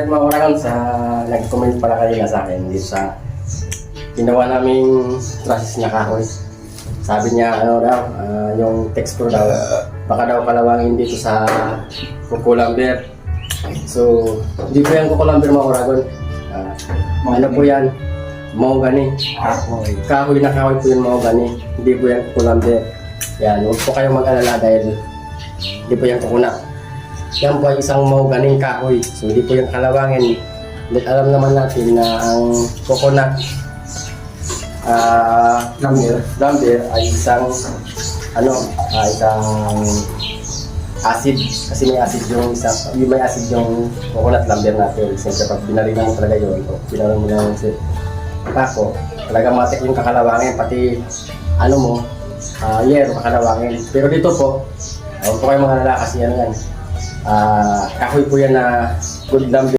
ulit mga oragon sa nag-comment pala kanina sa akin dito sa ginawa naming process na kahoy. Sabi niya ano daw, yung texture daw, baka daw kalawangin dito sa kukulamber. So, hindi po yan kukulamber mga oragon. Ano po yan? Mahogany. Kahoy na kahoy po yung mahogany. Hindi po yan kukulamber. Yan, huwag po kayong mag-alala dahil hindi po yan kukuna. Yan po ay isang mahuganing kahoy. So hindi po yung kalawangin. Dahil alam naman natin na ang coconut lumber ay isang isang acid. Kasi may acid yung coconut lumber natin. Siyempre pag binalinan mo talaga yun, o binalinan mo ng pako, talaga matik yung kakalawangin, pati yero kakalawangin. Pero dito po, huwag po kayong mga lalaki kasi yan. Kahoy po yan na good lumber.